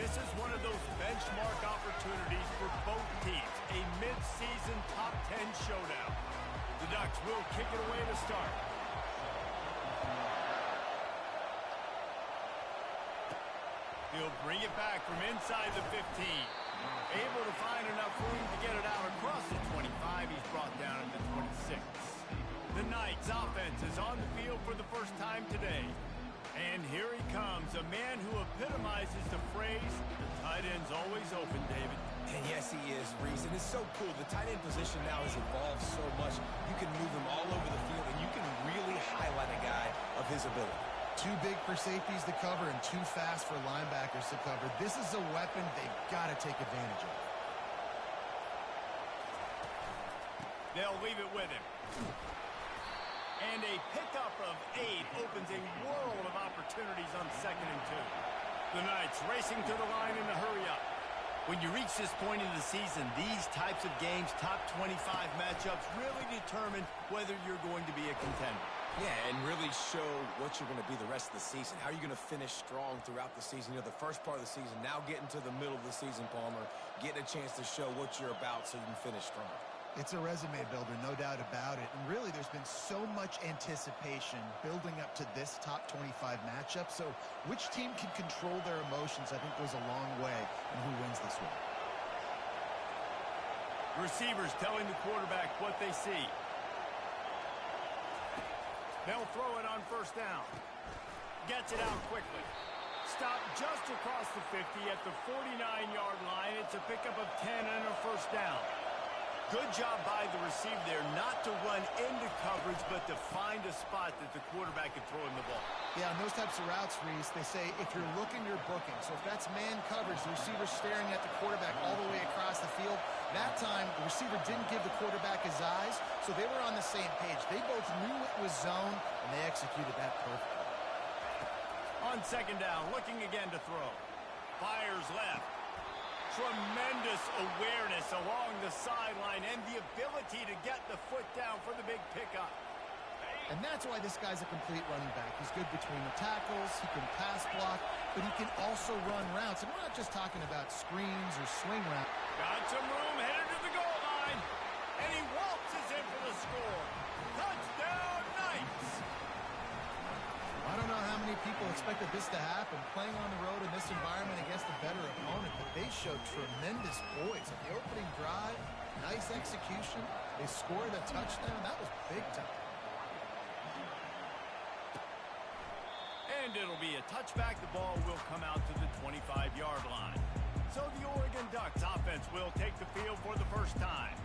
This is one of those benchmark opportunities for both teams. A mid-season top 10 showdown. The Ducks will kick it away to start. He'll bring it back from inside the 15. Able to find enough room to get it out across the 25. He's brought down into 26. The Knights offense is on the field for the first time today. And here he comes, a man who epitomizes the phrase, the tight end's always open, David. And yes, he is, Reese. And it's so cool. The tight end position now has evolved so much. You can move him all over the field, and you can really highlight a guy of his ability. Too big for safeties to cover and too fast for linebackers to cover. This is a weapon they've got to take advantage of. They'll leave it with him. And a pickup of 8 opens a world of opportunities on 2nd and 2. The Knights racing to the line in a hurry up. When you reach this point in the season, these types of games, top 25 matchups, really determine whether you're going to be a contender. Yeah, and really show what you're going to be the rest of the season. How are you going to finish strong throughout the season? You know, the first part of the season, now getting to the middle of the season, Palmer, getting a chance to show what you're about so you can finish strong. It's a resume builder, no doubt about it. And really, there's been so much anticipation building up to this top 25 matchup. So which team can control their emotions, I think, goes a long way in who wins this one. Receivers telling the quarterback what they see. They'll throw it on 1st down. Gets it out quickly. Stopped just across the 50 at the 49-yard line. It's a pickup of 10 and a 1st down. Good job by the receiver there not to run into coverage, but to find a spot that the quarterback can throw him the ball. Yeah, on those types of routes, Reese, they say if you're looking, you're booking. So if that's man coverage, the receiver's staring at the quarterback all the way across the field. That time, the receiver didn't give the quarterback his eyes, so they were on the same page. They both knew it was zone, and they executed that perfectly. On 2nd down, looking again to throw. Fires left. Tremendous awareness along the sideline and the ability to get the foot down for the big pickup. And that's why this guy's a complete running back. He's good between the tackles, he can pass block, but he can also run routes. And we're not just talking about screens or swing routes. Got some room, headed to the goal line. And he waltzes in for the score. Touchdown, Knights! I don't know how many people expected this to happen, playing on the road in this environment against a better opponent, but they showed tremendous poise. At the opening drive, nice execution. They scored a touchdown. That was big time. And it'll be a touchback. The ball will come out to the 25-yard line. So the Oregon Ducks offense will take the field for the first time.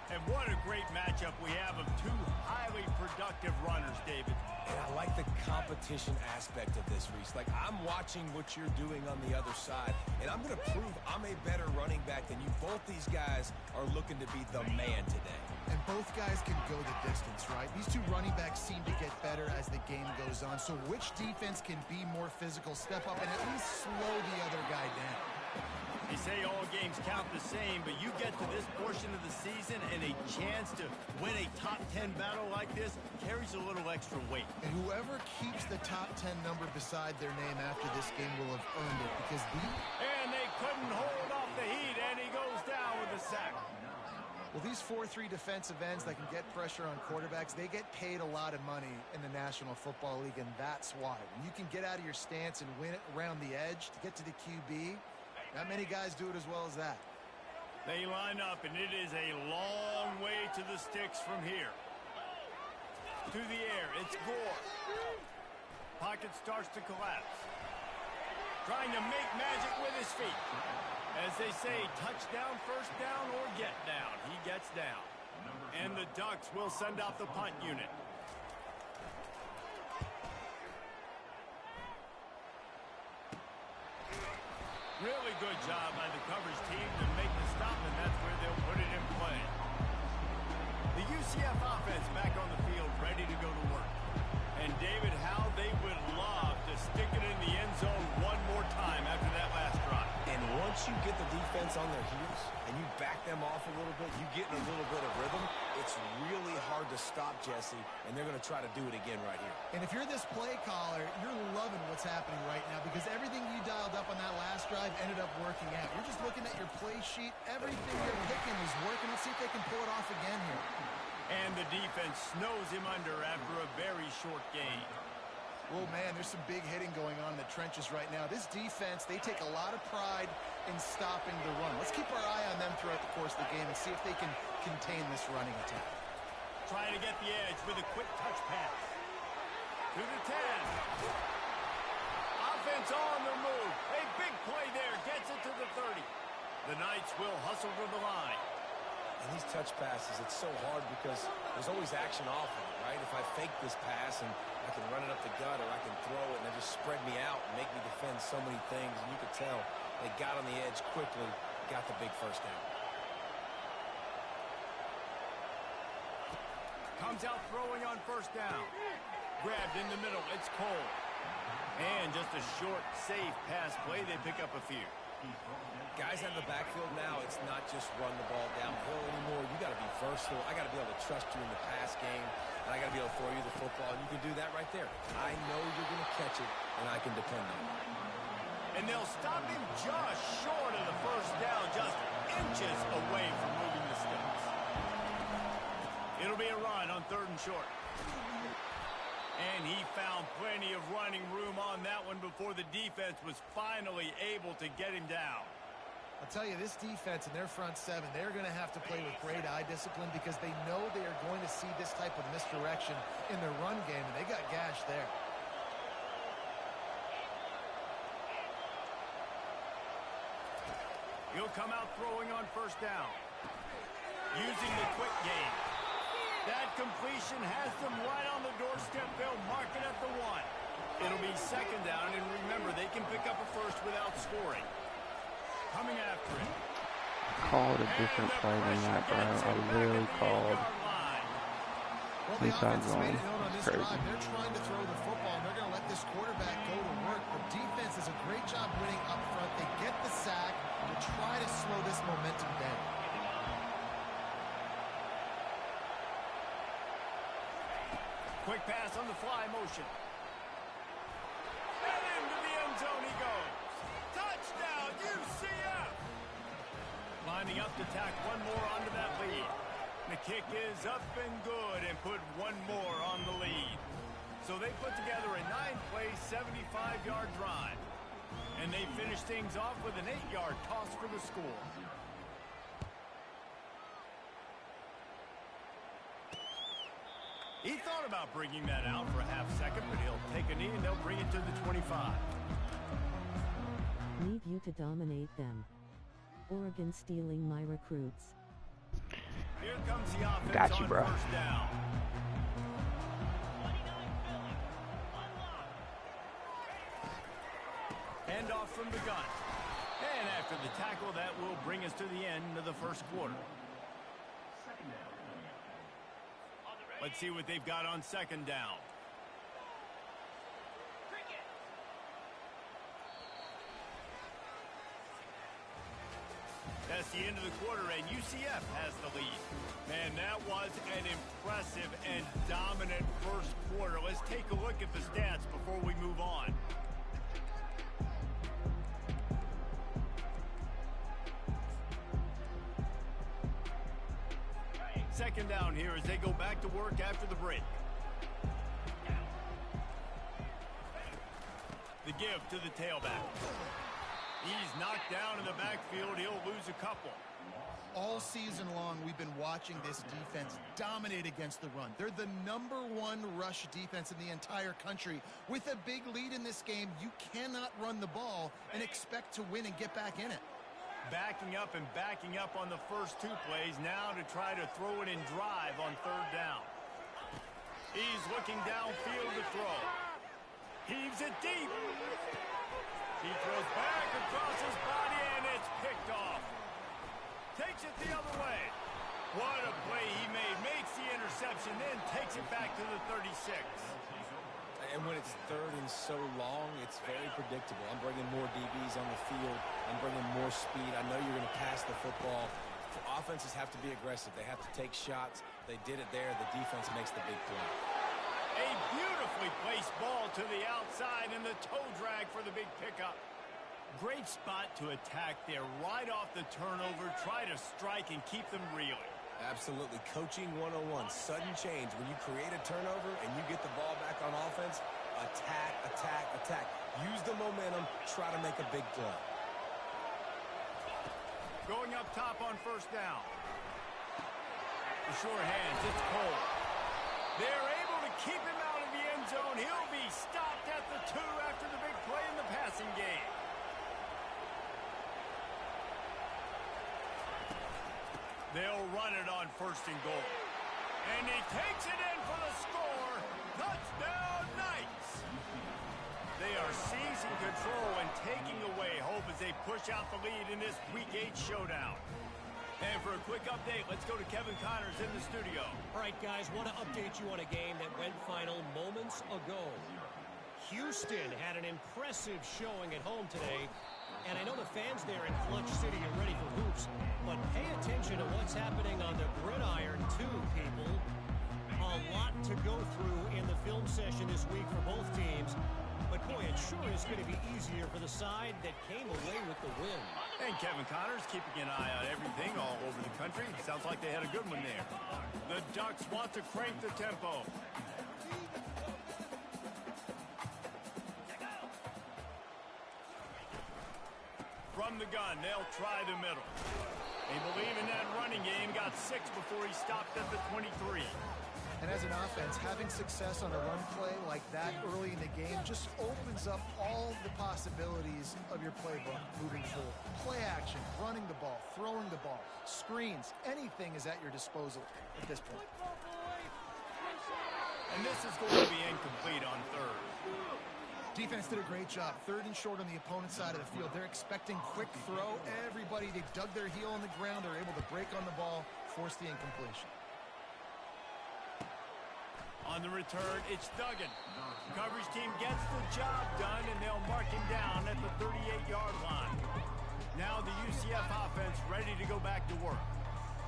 And what a great matchup we have of 2 highly productive runners, David. And I like the competition aspect of this, Reese. Like, I'm watching what you're doing on the other side, and I'm going to prove I'm a better running back than you. Both these guys are looking to be the man today. And both guys can go the distance, right? These 2 running backs seem to get better as the game goes on. So which defense can be more physical, step up, and at least slow the other guy down? They say all games count the same, but you get to this portion of the season and a chance to win a top 10 battle like this carries a little extra weight. And whoever keeps the top 10 number beside their name after this game will have earned it, because And they couldn't hold off the heat, and he goes down with a sack. Well, these 4-3 defensive ends that can get pressure on quarterbacks, they get paid a lot of money in the National Football League, and that's why. When you can get out of your stance and win it around the edge to get to the QB, not many guys do it as well as that. They line up, and it is a long way to the sticks from here. To the air, it's Gore. Pocket starts to collapse. Trying to make magic with his feet. As they say, touchdown, 1st down, or get down. He gets down. And the Ducks will send out the punt unit. Really good job by the coverage team to make the stop, and that's where they'll put it in play. The UCF offense back on the field, ready to go to work. And David, how they would love to stick it in the end zone one more time after that last drive. And once you get the defense on their heels and you back them off a little bit, you get in a little bit of rhythm, it's really hard to a stop, Jesse, and they're going to try to do it again right here. And if you're this play caller, you're loving what's happening right now because everything you dialed up on that last drive ended up working out. You're just looking at your play sheet. Everything you're picking is working. Let's see if they can pull it off again here. And the defense snows him under after a very short gain. Well, man, there's some big hitting going on in the trenches right now. This defense, they take a lot of pride in stopping the run. Let's keep our eye on them throughout the course of the game and see if they can contain this running attack. Trying to get the edge with a quick touch pass. To the 10. Offense on the move. A big play there. Gets it to the 30. The Knights will hustle to the line. And these touch passes, it's so hard because there's always action off of it, right? If I fake this pass and I can run it up the gut or I can throw it and they just spread me out and make me defend so many things. And you could tell they got on the edge quickly, got the big first down. Comes out throwing on first down. Grabbed in the middle. It's Cole. And just a short, safe pass play. They pick up a few. Guys out of the backfield now, it's not just run the ball downhill anymore. You got to be versatile. I got to be able to trust you in the pass game, and I got to be able to throw you the football, and you can do that right there. I know you're going to catch it, and I can depend on it. And they'll stop him just short of the first down, just inches away from moving the sticks. It'll be a run on 3rd and short. And he found plenty of running room on that one before the defense was finally able to get him down. I'll tell you, this defense and their front seven, they're going to have to play with great eye discipline because they know they are going to see this type of misdirection in their run game, and they got gashed there. He'll come out throwing on first down. Using the quick game. That completion has them right on the doorstep. They'll mark it at the 1. It'll be 2nd down, and remember, they can pick up a first without scoring. Coming after it. Called a different play than that, bro. I literally called. Well, the offense has made it known on this drive. They're trying to throw the football, and they're going to let this quarterback go to work. The defense does a great job winning up front. They get the sack to try to slow this momentum down. Quick pass on the fly motion. And into the end zone he goes. Touchdown, UCF! Lining up to tack one more onto that lead. The kick is up and good and put one more on the lead. So they put together a 9-play, 75-yard drive. And they finish things off with an 8-yard toss for the score. He thought about bringing that out for a half second, but he'll take a knee and they'll bring it to the 25. Need you to dominate them. Oregon stealing my recruits. Here comes the offense Got you, on bro. first down. Hand off from the gun. And after the tackle, that will bring us to the end of the first quarter. Let's see what they've got on 2nd down. That's the end of the quarter, and UCF has the lead. Man, that was an impressive and dominant first quarter. Let's take a look at the stats before we move on. Second down here as they go back to work after the break. The give to the tailback. He's knocked down in the backfield. He'll lose a couple. All season long, we've been watching this defense dominate against the run. They're the #1 rush defense in the entire country. With a big lead in this game, you cannot run the ball and expect to win and get back in it. Backing up and backing up on the first 2 plays now to try to throw it in drive on 3rd down. He's looking downfield to throw. Heaves it deep. He throws back across his body, and it's picked off. Takes it the other way. What a play he made. Makes the interception, then takes it back to the 36. And when it's 3rd and so long, it's very predictable. I'm bringing more DBs on the field. I'm bringing more speed. I know you're going to pass the football. Offenses have to be aggressive. They have to take shots. They did it there. The defense makes the big play. A beautifully placed ball to the outside and the toe drag for the big pickup. Great spot to attack there right off the turnover. Try to strike and keep them reeling. Absolutely. Coaching 101. Sudden change. When you create a turnover and you get the ball back on offense, attack, attack, attack. Use the momentum. Try to make a big play. Going up top on first down. The sure hands. It's Cole. They're able to keep him out of the end zone. He'll be stopped at the 2 after the big play in the passing game. They'll run it on first and goal. And he takes it in for the score. Touchdown, Knights. They are seizing control and taking away hope as they push out the lead in this Week 8 showdown. And for a quick update, let's go to Kevin Connors in the studio. All right, guys, want to update you on a game that went final moments ago. Houston had an impressive showing at home today, and I know the fans there in Clutch City are ready for hoops, but pay attention to what's happening on the gridiron too, people. A lot to go through in the film session this week for both teams. But, boy, it sure is going to be easier for the side that came away with the win. And Kevin Connors keeping an eye on everything all over the country. Sounds like they had a good one there. The Ducks want to crank the tempo. From the gun, they'll try the middle. They believe in that running game. Got 6 before he stopped at the 23. And as an offense, having success on a run play like that early in the game just opens up all the possibilities of your playbook moving forward. Play action, running the ball, throwing the ball, screens, anything is at your disposal at this point. And this is going to be incomplete on third. Defense did a great job. 3rd and short on the opponent's side of the field. They're expecting quick throw. Everybody, they dug their heel on the ground. They're able to break on the ball, force the incompletion. On the return, it's Duggan. Coverage team gets the job done, and they'll mark him down at the 38-yard line. Now the UCF offense ready to go back to work.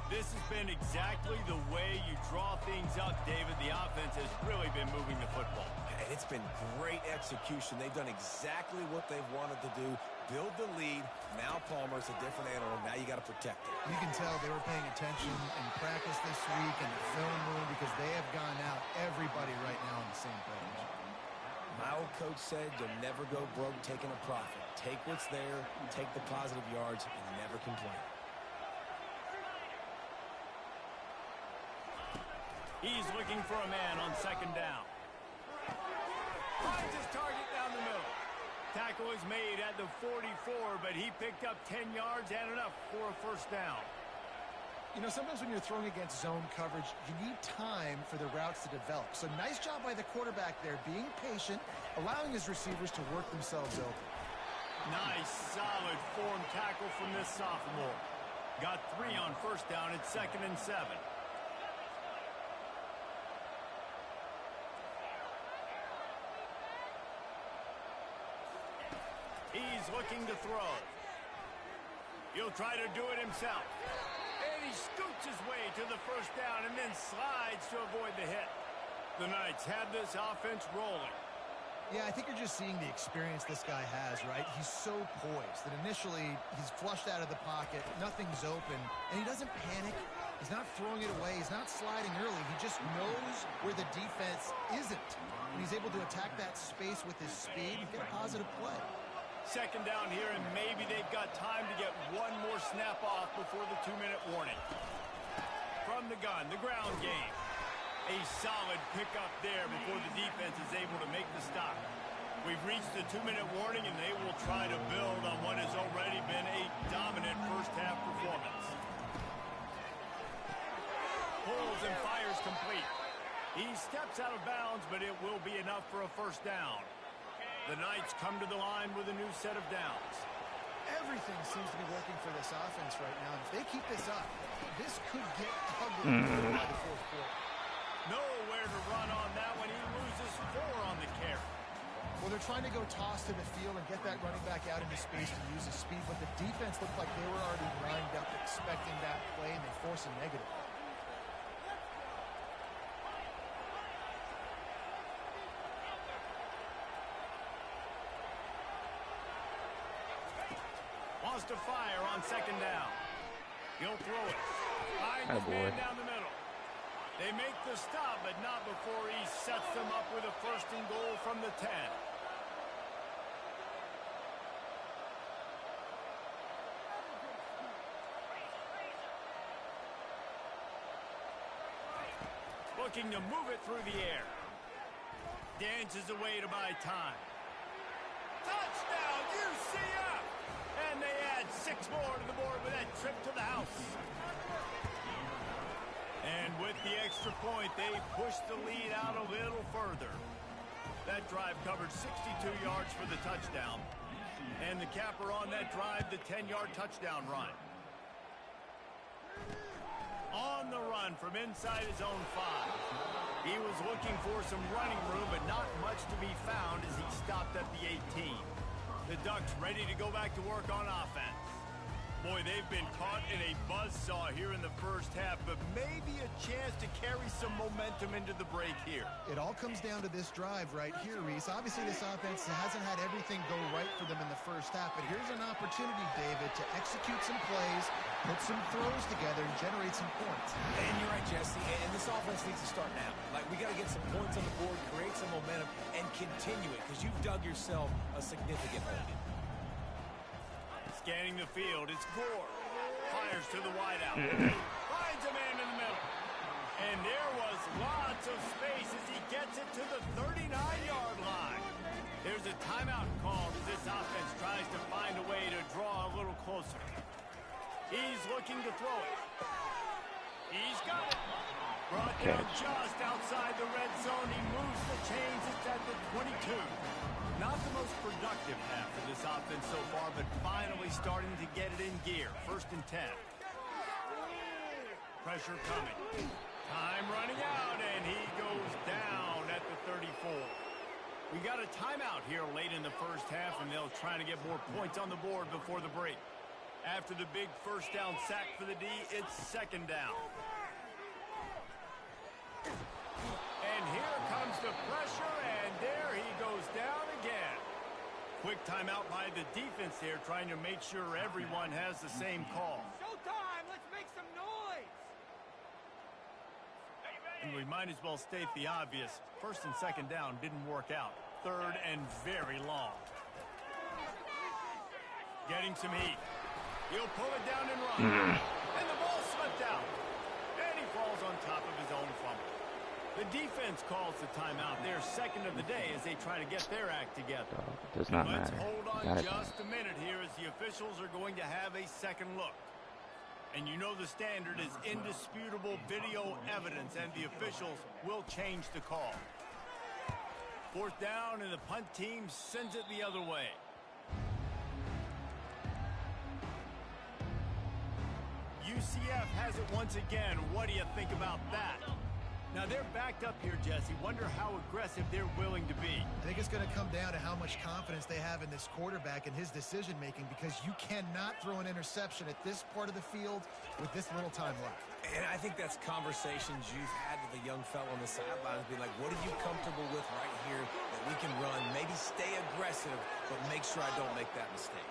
This has been exactly the way you draw things up, David. The offense has really been moving the football. And it's been great execution. They've done exactly what they've wanted to do. Build the lead. Now Palmer's a different animal. Now you got to protect it. You can tell they were paying attention in practice this week in the film room because they have gone out everybody right now on the same page. My old coach said you'll never go broke taking a profit. Take what's there, take the positive yards, and never complain. He's looking for a man on second down. Finds his target down the middle. Tackle is made at the 44, but he picked up 10 yards and enough for a first down. You know, sometimes when you're throwing against zone coverage, you need time for the routes to develop. So nice job by the quarterback there, being patient, allowing his receivers to work themselves open. Nice, solid form tackle from this sophomore. Got 3 on first down. It's 2nd and 7. He's looking to throw. He'll try to do it himself. And he scoots his way to the first down and then slides to avoid the hit. The Knights have this offense rolling. Yeah, I think you're just seeing the experience this guy has, right? He's so poised that initially he's flushed out of the pocket, nothing's open, and he doesn't panic. He's not throwing it away. He's not sliding early. He just knows where the defense isn't. And he's able to attack that space with his speed and get a positive play. Second down here, and maybe they've got time to get one more snap off before the 2-minute warning. From the gun, the ground game. A solid pickup there before the defense is able to make the stop. We've reached the 2-minute warning, and they will try to build on what has already been a dominant first-half performance. Pulls and fires complete. He steps out of bounds, but it will be enough for a first down. The Knights come to the line with a new set of downs. Everything seems to be working for this offense right now. And if they keep this up, this could get ugly by the fourth quarter. Nowhere to run on that one. He loses 4 on the carry. Well, they're they're trying to go toss to the field and get that running back out into space to use his speed, but the defense looked like they were already lined up expecting that play, and they force a negative. Wants to fire on second down. He'll throw it. Finds his man down the middle. They make the stop, but not before he sets them up with a first and goal from the 10. Looking to move it through the air. Dances away to buy time. Touchdown, UCF! And they add 6 more to the board with that trip to the house. And with the extra point, they push the lead out a little further. That drive covered 62 yards for the touchdown. And the capper on that drive, the 10-yard touchdown run. On the run from inside his own 5. He was looking for some running room, but not much to be found as he stopped at the 18. The Ducks ready to go back to work on offense. Boy, they've been caught in a buzzsaw here in the first half, but maybe a chance to carry some momentum into the break here. It all comes down to this drive right here, Reese. Obviously, this offense hasn't had everything go right for them in the first half, but here's an opportunity, David, to execute some plays, put some throws together, and generate some points. And you're right, Jesse, and this offense needs to start now. Like, we got to get some points on the board, create some momentum, and continue it, because you've dug yourself a significant hole. Scanning the field, it's Gore. Fires to the wideout. Finds a man in the middle. And there was lots of space as he gets it to the 39-yard line. There's a timeout called as this offense tries to find a way to draw a little closer. He's looking to throw it. He's got it. Brought down just outside the red zone. He moves the chains. It's at the 22. Not the most productive half of this offense so far, but finally starting to get it in gear. First and 10. Pressure coming. Time running out, and he goes down at the 34. We got a timeout here late in the first half, and they'll try to get more points on the board before the break. After the big first down sack for the D, it's second down. And here comes the pressure, and there he goes down again. Quick timeout by the defense there, trying to make sure everyone has the same call. Showtime! Let's make some noise! And we might as well state the obvious. First and second down didn't work out. Third and very long. Getting some heat. He'll pull it down and run. And the ball slipped out. And he falls on top of his own fumble. The defense calls the timeout. Their second of the day as they try to get their act together. Does not Let's matter. hold on just a minute here as the officials are going to have a second look. And you know the standard is indisputable video evidence, and the officials will change the call. Fourth down, and the punt team sends it the other way. UCF has it once again. What do you think about that? Now, they're backed up here, Jesse. Wonder how aggressive they're willing to be. I think it's going to come down to how much confidence they have in this quarterback and his decision-making, because you cannot throw an interception at this part of the field with this little time left. And I think that's conversations you've had with a young fellow on the sidelines, be like, what are you comfortable with right here that we can run? Maybe stay aggressive, but make sure I don't make that mistake.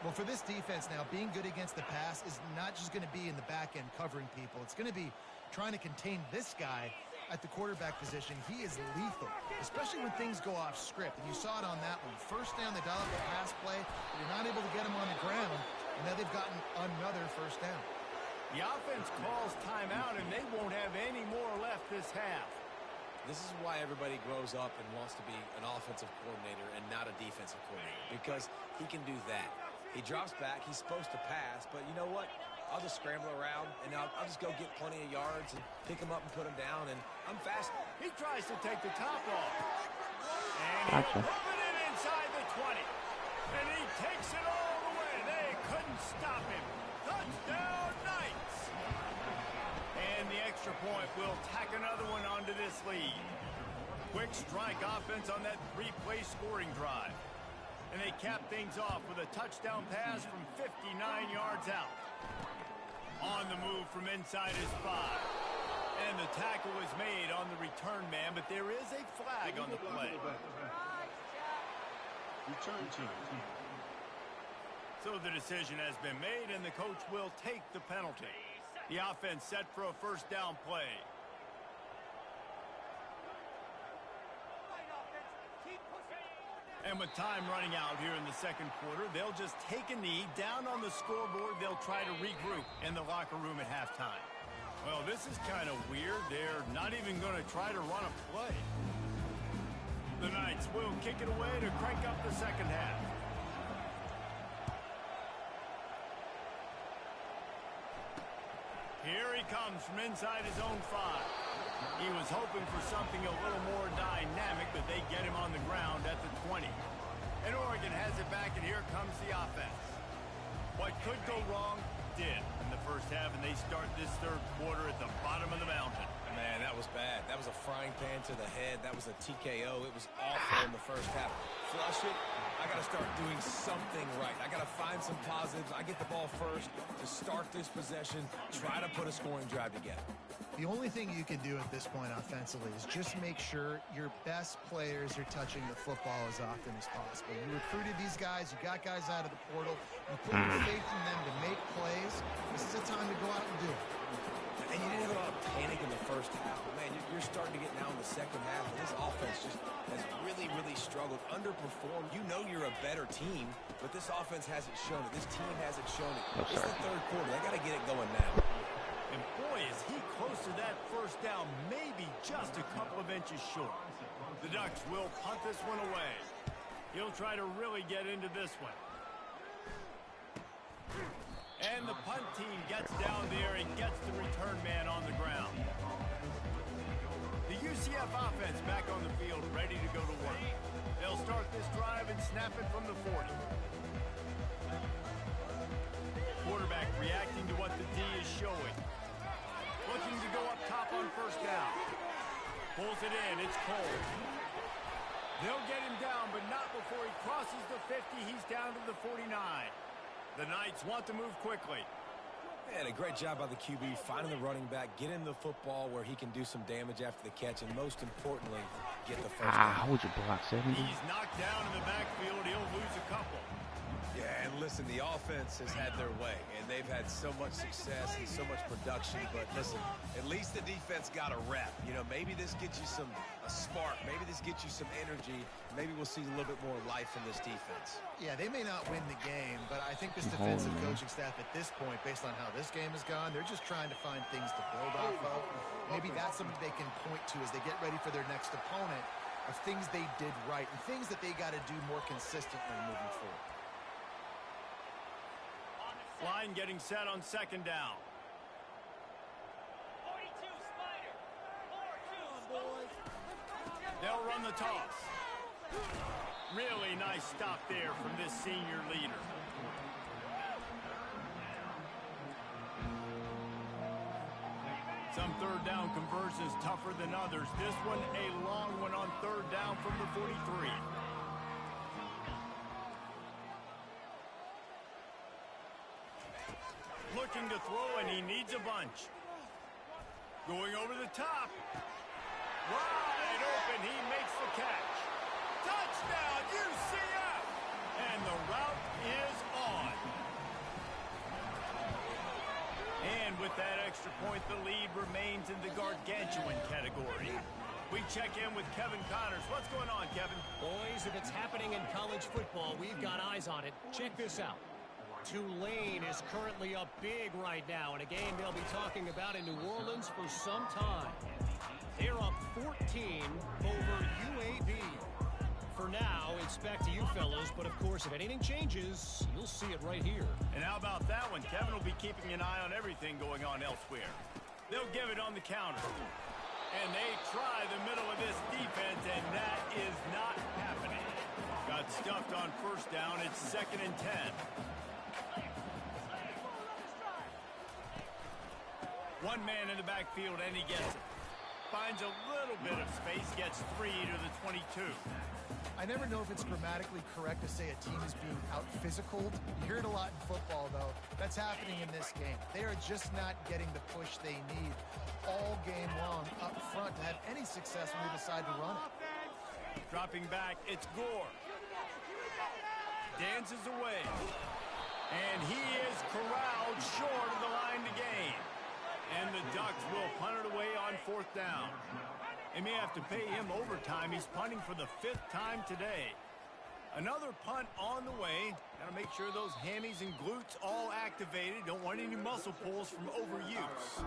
Well, for this defense now, being good against the pass is not just going to be in the back end covering people. It's going to be trying to contain this guy at the quarterback position. He is lethal, especially when things go off script. And you saw it on that one. First down, they dial up the pass play. You're not able to get him on the ground, and now they've gotten another first down. The offense calls timeout, and they won't have any more left this half. This is why everybody grows up and wants to be an offensive coordinator and not a defensive coordinator, because he can do that. He drops back. He's supposed to pass, but you know what? I'll just scramble around, and I'll just go get plenty of yards and pick him up and put him down, and I'm fast. He tries to take the top off. And he'll move it in inside the 20. And he takes it all the way. They couldn't stop him. Touchdown, Knights. And the extra point will tack another one onto this lead. Quick strike offense on that 3-play scoring drive. And they cap things off with a touchdown pass from 59 yards out. On the move from inside his 5. And the tackle was made on the return man, but there is a flag on the play. Return team. So the decision has been made, and the coach will take the penalty. The offense set for a first down play. And with time running out here in the second quarter, they'll just take a knee. Down on the scoreboard, they'll try to regroup in the locker room at halftime. Well, this is kind of weird. They're not even going to try to run a play. The Knights will kick it away to crank up the second half. Here he comes from inside his own 5. He was hoping for something a little more dynamic, but they get him on the ground at the 20. And Oregon has it back, and here comes the offense. What could go wrong did in the first half, and they start this third quarter at the bottom of the mountain. Man, that was bad. That was a frying pan to the head. That was a TKO. It was awful in the first half. Flush it. I got to start doing something right. I got to find some positives. I get the ball first to start this possession, try to put a scoring drive together. The only thing you can do at this point offensively is just make sure your best players are touching the football as often as possible. You recruited these guys. You got guys out of the portal. You put your faith in them to make plays. This is a time to go out and do it. And you didn't have a lot of panic in the first half. But man, you're starting to get now in the second half. And this offense just has really, really struggled, underperformed. You know you're a better team, but this offense hasn't shown it. This team hasn't shown it. It's the third quarter. They got to get it going now. And boy, is he close to that first down, maybe just a couple of inches short. The Ducks will punt this one away. He'll try to really get into this one. And the punt team gets down there and gets the return man on the ground. The UCF offense back on the field, ready to go to work. They'll start this drive and snap it from the 40. Quarterback reacting to what the D is showing. Looking to go up top on first down. Pulls it in. It's Cole. They'll get him down, but not before he crosses the 50. He's down to the 49. The Knights want to move quickly. Man, a great job by the QB finding the running back, getting the football where he can do some damage after the catch, and most importantly, get the first down. How would you block 70? He's knocked down in the backfield. He'll lose a couple. Yeah, and listen, the offense has had their way, and they've had so much success and so much production. But listen, at least the defense got a rep. You know, maybe this gets you a spark. Maybe this gets you some energy. Maybe we'll see a little bit more life in this defense. Yeah, they may not win the game, but I think this defensive coaching staff at this point, based on how this game has gone, they're just trying to find things to build off of. Maybe that's something they can point to as they get ready for their next opponent, of things they did right and things that they got to do more consistently moving forward. Line getting set on second down. 42 Spider. 4-2. They'll run the toss. Really nice stop there from this senior leader. Some third down conversions tougher than others. This one a long one on third down from the 43. Looking to throw, and he needs a bunch. Going over the top. Wide open, he makes the catch. Touchdown, UCF! And the route is on. And with that extra point, the lead remains in the gargantuan category. We check in with Kevin Connors. What's going on, Kevin? Boys, if it's happening in college football, we've got eyes on it. Check this out. Tulane is currently up big right now in a game they'll be talking about in New Orleans for some time. They're up 14 over UAB. For now, it's back to you fellows, but of course, if anything changes, you'll see it right here. And how about that one? Kevin will be keeping an eye on everything going on elsewhere. They'll give it on the counter. And they try the middle of this defense, and that is not happening. Got stuffed on first down. It's 2nd and 10. One man in the backfield, and he gets it. finds a little bit of space, gets 3 to the 22. I never know if it's grammatically correct to say a team is being out-physicaled. You hear it a lot in football, though. That's happening in this game. They are just not getting the push they need all game long up front to have any success when they decide to run it. Dropping back, it's Gore. Dances away. And he is corralled short of the line to gain. And the Ducks will punt it away on 4th down. They may have to pay him overtime. He's punting for the 5th time today. Another punt on the way. Got to make sure those hammies and glutes all activated. Don't want any muscle pulls from overuse.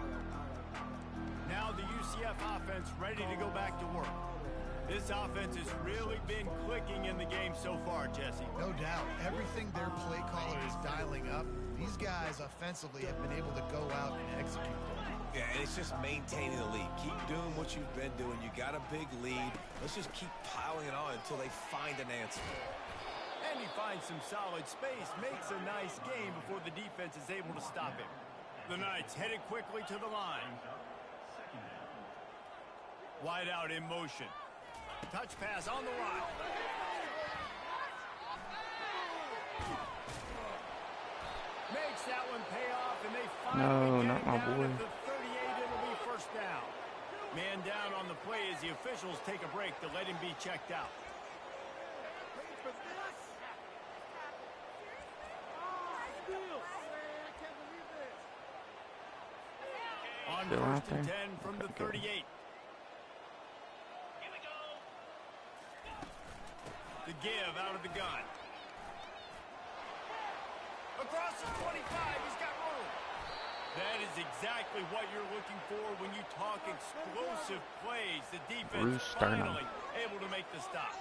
Now the UCF offense ready to go back to work. This offense has really been clicking in the game so far, Jesse. No doubt. Everything their play caller is dialing up, these guys offensively have been able to go out and execute. Yeah, and it's just maintaining the lead. Keep doing what you've been doing. You got a big lead. Let's just keep piling it on until they find an answer. And he finds some solid space, makes a nice game before the defense is able to stop him. The Knights headed quickly to the line. Wide out in motion. Touch pass on the line. Makes that one pay off, and they finally not my boy. At the 38. It'll be 1st down. Man down on the play as the officials take a break to let him be checked out. On Still out 1st and there? 10 from the 38. The give out of the gun. Across the 25, he's got room. That is exactly what you're looking for when you talk explosive plays. The defense finally able to make the stop.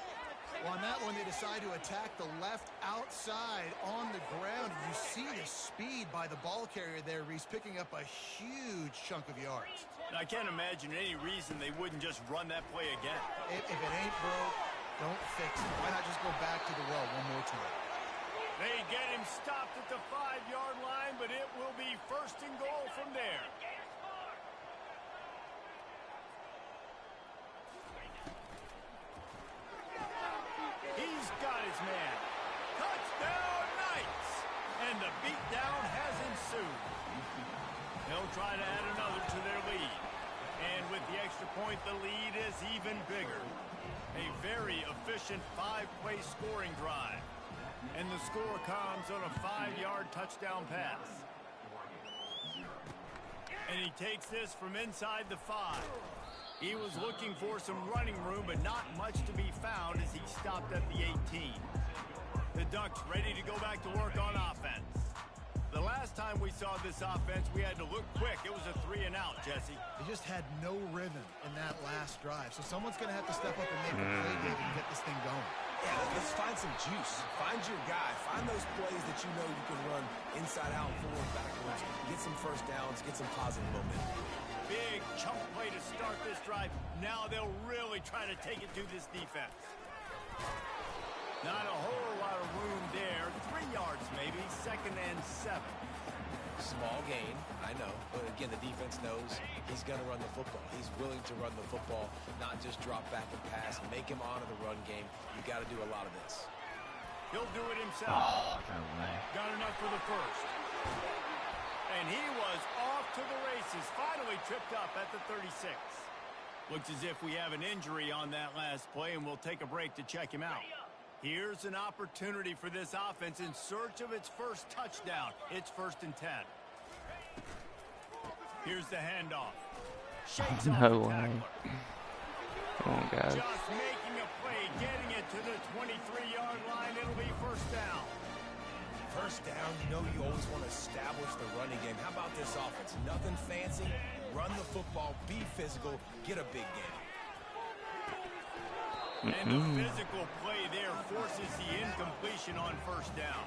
Well, on that one, they decide to attack the left outside on the ground. You see the speed by the ball carrier there, Reese, picking up a huge chunk of yards. I can't imagine any reason they wouldn't just run that play again. If it ain't broke, don't fix it. Why not just go back to the well one more time? They get him stopped at the 5-yard line, but it will be 1st and goal from there. He's got his man. Touchdown, Knights! And the beatdown has ensued. They'll try to add another to their lead. And with the extra point, the lead is even bigger. A very efficient 5-play scoring drive. And the score comes on a 5-yard touchdown pass. And he takes this from inside the 5. He was looking for some running room, but not much to be found as he stopped at the 18. The Ducks ready to go back to work on offense. The last time we saw this offense, we had to look quick. It was a 3-and-out, Jesse. They just had no rhythm in that last drive. So someone's going to have to step up and make a play, David, and get this thing going. Yeah, let's find some juice. Find your guy. Find those plays that you know you can run inside out, forward, backwards. Get some 1st downs. Get some positive momentum. Big chunk play to start this drive. Now they'll really try to take it to this defense. Not a whole lot of room there. 3 yards maybe. 2nd and 7. Small gain, I know. But again, the defense knows he's going to run the football. He's willing to run the football, not just drop back and pass. Make him honor the run game. You got to do a lot of this. He'll do it himself. Oh, no way. Got enough for the 1st. And he was off to the races. Finally tripped up at the 36. Looks as if we have an injury on that last play, and we'll take a break to check him out. Here's an opportunity for this offense in search of its 1st touchdown. It's 1st and 10. Here's the handoff. Shakes off No the way. tackler. Come on, guys. Just making a play, getting it to the 23-yard line. It'll be 1st down. 1st down, you know you always want to establish the running game. How about this offense? Nothing fancy. Run the football, be physical, get a big game. And the physical play there forces the incompletion on 1st down.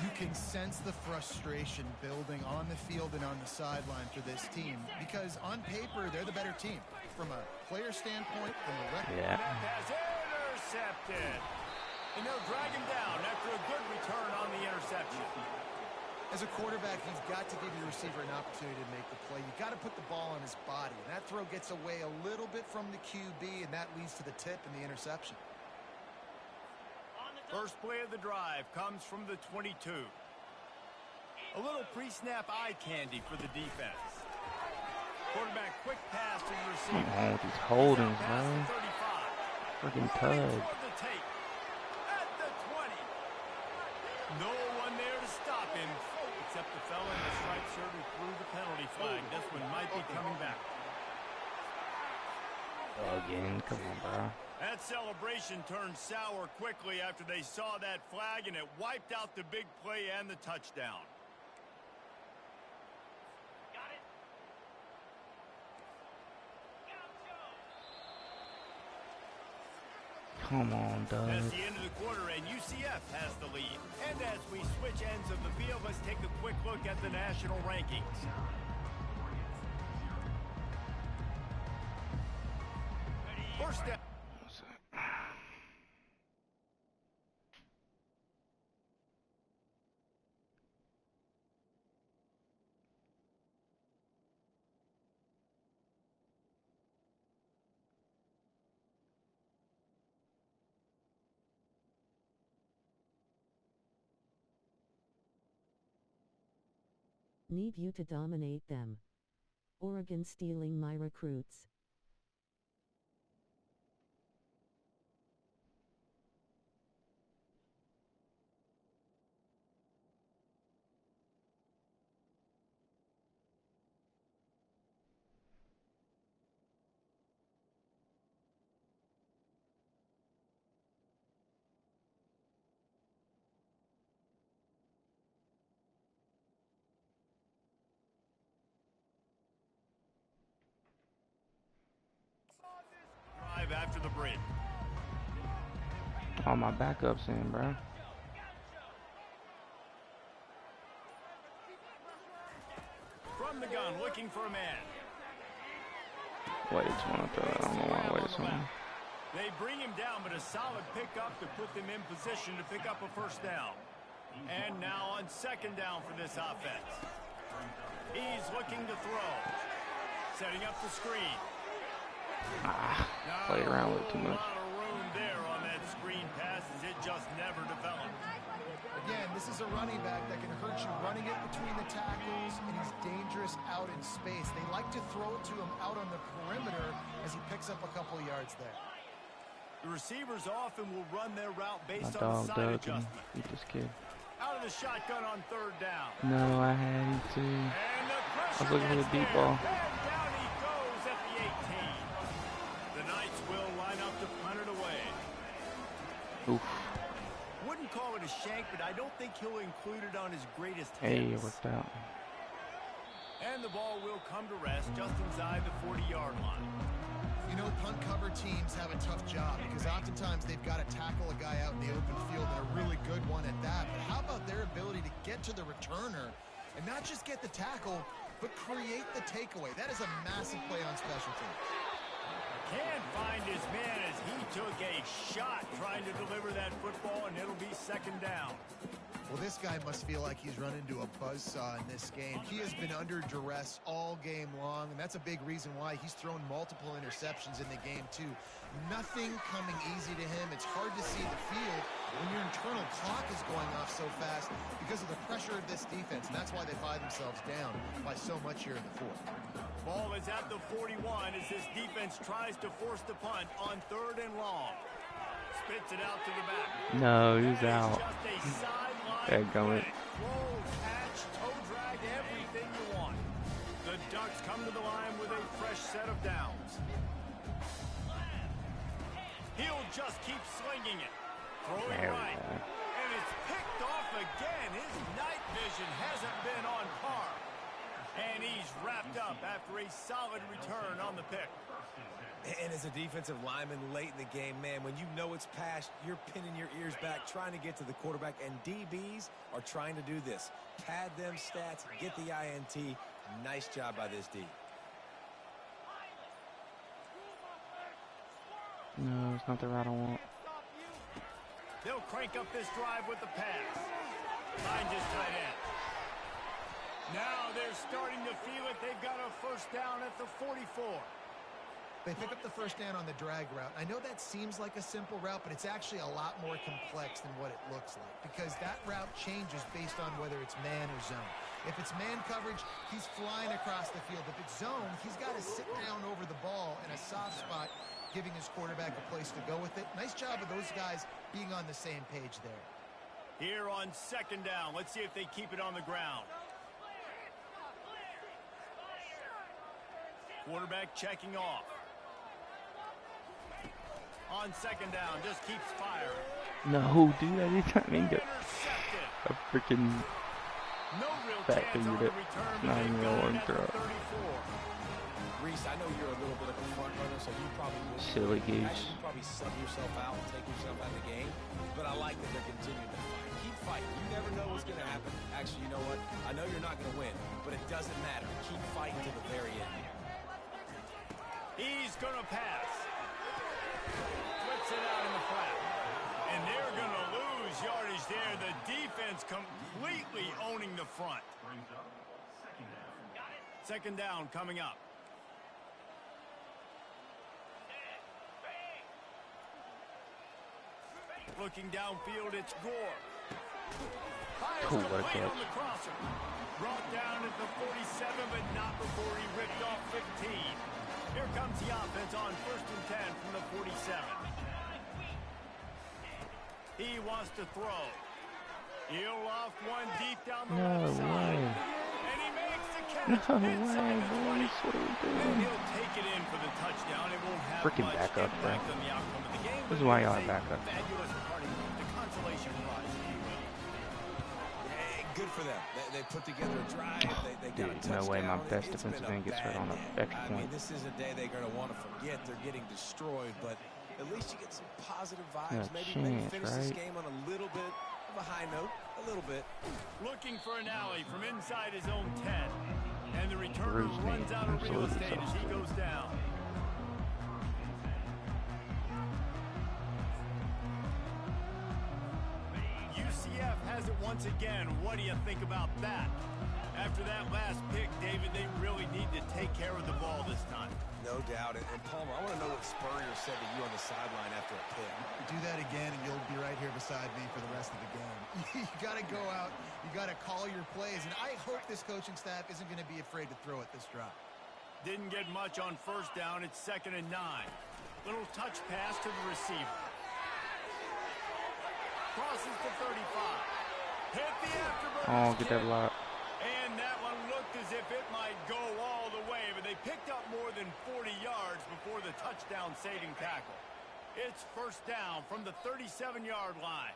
You can sense the frustration building on the field and on the sideline for this team because on paper, they're the better team. From a player standpoint, from a record. Yeah. That pass intercepted. And they'll drag him down after a good return on the interception. As a quarterback, you've got to give your receiver an opportunity to make the play. You've got to put the ball on his body. And that throw gets away a little bit from the QB, and that leads to the tip and the interception. First play of the drive comes from the 22. A little pre-snap eye candy for the defense. Quarterback quick pass to the receiver. Come on with these holdings, bro. Freaking tug. At the 20. No one there to stop him, except the fella in the striped shirt who threw the penalty flag. This one might be coming back. Again, come on, bro. That celebration turned sour quickly after they saw that flag, and it wiped out the big play and the touchdown. Got it. Come on, Doug. That's the end of the quarter, and UCF has the lead. And as we switch ends of the field, let's take a quick look at the national rankings. First down. Need you to dominate them. Oregon stealing my recruits. Drive after the break. All my backups in, bro. From the gun, looking for a man. Wait, it's one to throw that. I don't know why I waited so long. They bring him down, but a solid pickup to put them in position to pick up a first down. And now on second down for this offense. He's looking to throw. Setting up the screen. Played around with it too much. A lot of room there on that screen pass as it just never developed. Again, this is a running back that can hurt you running it between the tackles, and he's dangerous out in space. They like to throw it to him out on the perimeter as he picks up a couple yards there. The receivers often will run their route My based on dog the side Doug can adjustment. beat this kid. Out of the shotgun on third down. No, I had him too. And the I was looking for the deep ball. And down he goes at the 18. The Knights will line up to punt it away. Oof. Wouldn't call it a shank, but I don't think he'll include it on his greatest Hey, hits. it worked out. And the ball will come to rest just inside the 40-yard line. You know, punt cover teams have a tough job because oftentimes they've got to tackle a guy out in the open field and a really good one at that. But how about their ability to get to the returner and not just get the tackle, but create the takeaway? That is a massive play on special teams. Can't find his man as he took a shot trying to deliver that football, and it'll be second down. Well, this guy must feel like he's run into a buzzsaw in this game. He has been under duress all game long, and that's a big reason why he's thrown multiple interceptions in the game, too. Nothing coming easy to him. It's hard to see the field when your internal clock is going off so fast because of the pressure of this defense, and that's why they find themselves down by so much here in the fourth. Ball is at the 41 as this defense tries to force the punt on third and long. Spits it out to the back. No, he's out. Just a sideline Dadgummit. play. Roll, catch, toe drag, everything you want. The Ducks come to the line with a fresh set of downs. He'll just keep slinging it. Throwing There we right. go. And it's picked off again. His night vision hasn't been on par. And he's wrapped up after a solid return on the pick. And as a defensive lineman late in the game, man, when you know it's past, you're pinning your ears back, trying to get to the quarterback, and DBs are trying to do this. Pad them stats, get the INT. Nice job by this D. No, it's not the route I want. They'll crank up this drive with the pass. Finds his tight end. Now they're starting to feel it. They've got a first down at the 44. They pick up the first down on the drag route. I know that seems like a simple route, but it's actually a lot more complex than what it looks like because that route changes based on whether it's man or zone. If it's man coverage, he's flying across the field. If it's zone, he's got to sit down over the ball in a soft spot, giving his quarterback a place to go with it. Nice job of those guys being on the same page there. Here on second down, let's see if they keep it on the ground. Quarterback checking off. On second down, just keeps firing. No, dude, I didn't mean to. Intercepted. I freaking No real fat chance on fingered the it. return, It's but not they've even got a it long at the throw. 34. Reese, I know you're a little bit of a front runner, so you probably will. Silly goose. Actually, you probably sub yourself out and take yourself out of the game. But I like that they're continuing to fight. Keep fighting. You never know what's going to happen. Actually, you know what? I know you're not going to win, but it doesn't matter. Keep fighting to the very end. He's going to pass. Flips it out in the flat. And they're going to lose yardage there. The defense completely owning the front. Second down coming up. Looking downfield, it's Gore. Fires Cool, what a complete catch. on the crosser. Brought down at the 47, but not before he ripped off 15. Here comes the offense on 1st and 10 from the 47. He wants to throw. He'll off one deep down the No left side. way. And he makes the catch. No way, inside the 20. boys. What are we And doing? he'll take it in for the touchdown. It won't have Freaking much backup, bro. impact on the outcome of the game. This is but why it's y'all a backup. Fabulous party, the consolation prize, if you will. Hey, good for them. They put together a drive. They got a Dude, touchdown. no way my best It's defensive been a end gets hurt bad on an day. extra I mean, point. this is a day they're going to want to forget. They're getting destroyed, but at least you get some positive vibes. No maybe chance, finish this right? game on a little bit of a high note. A little bit. Looking for an alley from inside his own 10. And the returner Bruce me. runs out of real Absolutely estate as he so. goes down. UCF has it once again. What do you think about that? After that last pick, David, they really need to take care of the ball this time. No doubt. And Palmer, I want to know what Spurrier said to you on the sideline after a pick. Do that again, and you'll be right here beside me for the rest of the game. You got to go out. You got to call your plays, and I hope this coaching staff isn't going to be afraid to throw it this drive. Didn't get much on first down. It's 2nd and 9. Little touch pass to the receiver. Crosses to 35. Hit the afterburner. Oh, get that block. And that one looked as if it might go all the way, but they picked up more than 40 yards before the touchdown-saving tackle. It's first down from the 37-yard line.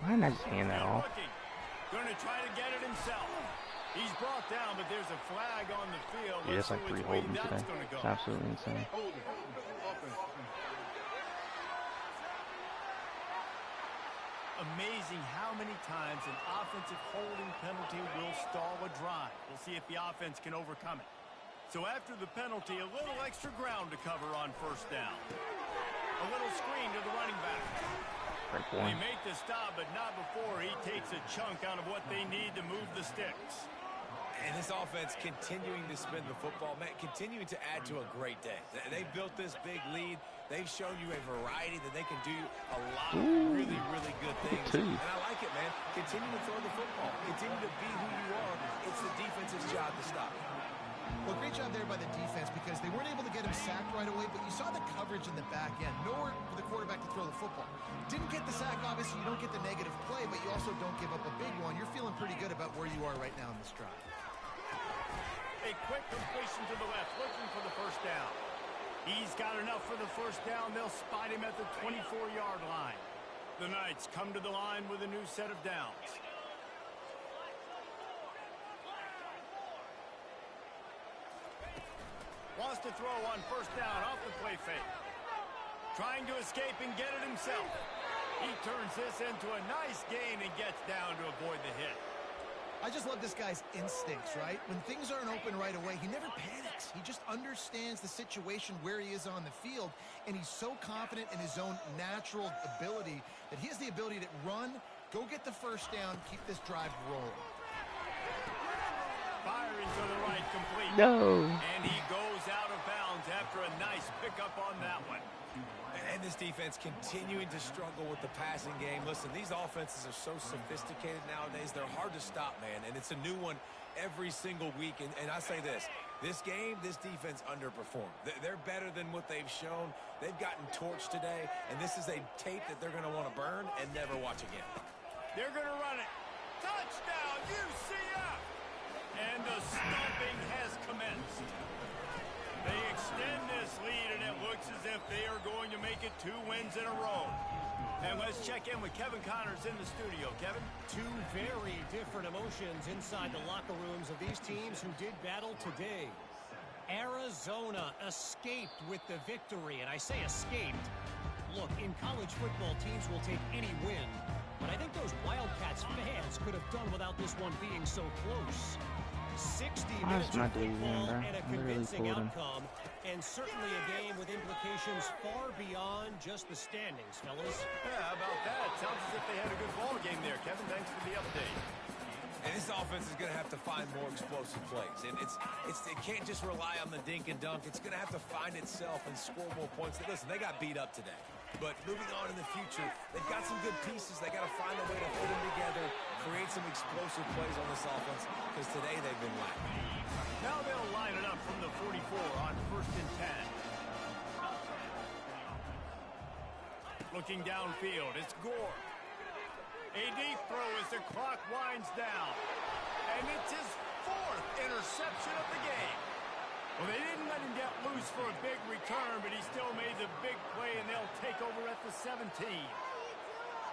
Why didn't I just hand that off? Going to try to get it himself. He's brought down, but there's a flag on the field. Yeah, Let's that's like see which 3 way holdings that's today. gonna go. It's absolutely insane. Amazing how many times an offensive holding penalty will stall a drive. We'll see if the offense can overcome it. So after the penalty, a little extra ground to cover on first down. A little screen to the running back. Break They one. make the stop, but not before he takes a chunk out of what they need to move the sticks. And this offense continuing to spin the football, man, continuing to add to a great day. They built this big lead. They've shown you a variety that they can do a lot of really, really good things. Two. And I like it, man. Continue to throw the football. Continue to be who you are. It's the defense's job to stop you. Well, great job there by the defense because they weren't able to get him sacked right away, but you saw the coverage in the back end. Nowhere for the quarterback to throw the football. Didn't get the sack, obviously. You don't get the negative play, but you also don't give up a big one. You're feeling pretty good about where you are right now in this drive. A quick completion to the left, looking for the first down. He's got enough for the first down. They'll spot him at the 24-yard line. The Knights come to the line with a new set of downs. Wants to throw on first down off the play fake. Trying to escape and get it himself. He turns this into a nice gain and gets down to avoid the hit. I just love this guy's instincts, right? When things aren't open right away, he never panics. He just understands the situation where he is on the field, and he's so confident in his own natural ability that he has the ability to run Go get the first down. Keep this drive rolling. Firing to the right, complete. No. And he goes out of bounds after a nice pickup on that one. And this defense continuing to struggle with the passing game. Listen, these offenses are so sophisticated nowadays. They're hard to stop, man. And it's a new one every single week. And I say this game, this defense underperformed. They're better than what they've shown. They've gotten torched today. And this is a tape that they're going to want to burn and never watch again. They're going to run it. Touchdown, UCF! And the stomping has commenced. They extend this lead, and it looks as if they are going to make it 2 wins in a row. And let's check in with Kevin Connors in the studio. Kevin? Two very different emotions inside the locker rooms of these teams who did battle today. Arizona escaped with the victory, and I say escaped. Look, in college football, teams will take any win. But I think those Wildcats fans could have done without this one being so close. 60 minutes of football and a convincing outcome, and certainly a game with implications far beyond just the standings, fellas. Yeah, how about that? Sounds as if they had a good ball game there, Kevin. Thanks for the update. And this offense is going to have to find more explosive plays. And it can't just rely on the dink and dunk. It's going to have to find itself and score more points. Listen, they got beat up today. But moving on in the future, they've got some good pieces. They got to find a way to put them together, create some explosive plays on this offense, because today they've been lacking. Now they'll line it up from the 44 on 1st and 10. Looking downfield, it's Gore. A deep throw as the clock winds down. And it's his 4th interception of the game. Well, they didn't let him get loose for a big return, but he still made the big play, and they'll take over at the 17.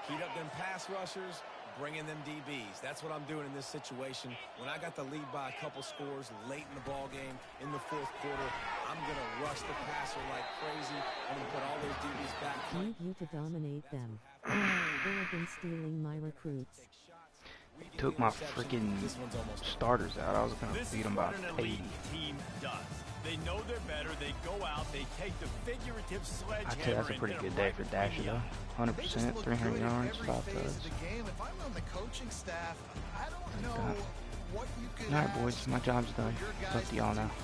Heat up them pass rushers, bring in them DBs. That's what I'm doing in this situation. When I got the lead by a couple scores late in the ball game in the 4th quarter, I'm going to rush the passer like crazy. I'm going to put all those DBs back. Need you to dominate them. Oregon stealing my recruits. Took my freaking starters out. I was going to beat them by 80. Team does. They know they're better. They go out. They take the figurative sledgehammer. I tell you, that's a pretty good day for Dasher, though. 100%, 300 yards, 5 touchdowns. If I'm on the coaching staff, I don't know what you could All right, boys, my job's done. It's up to y'all now.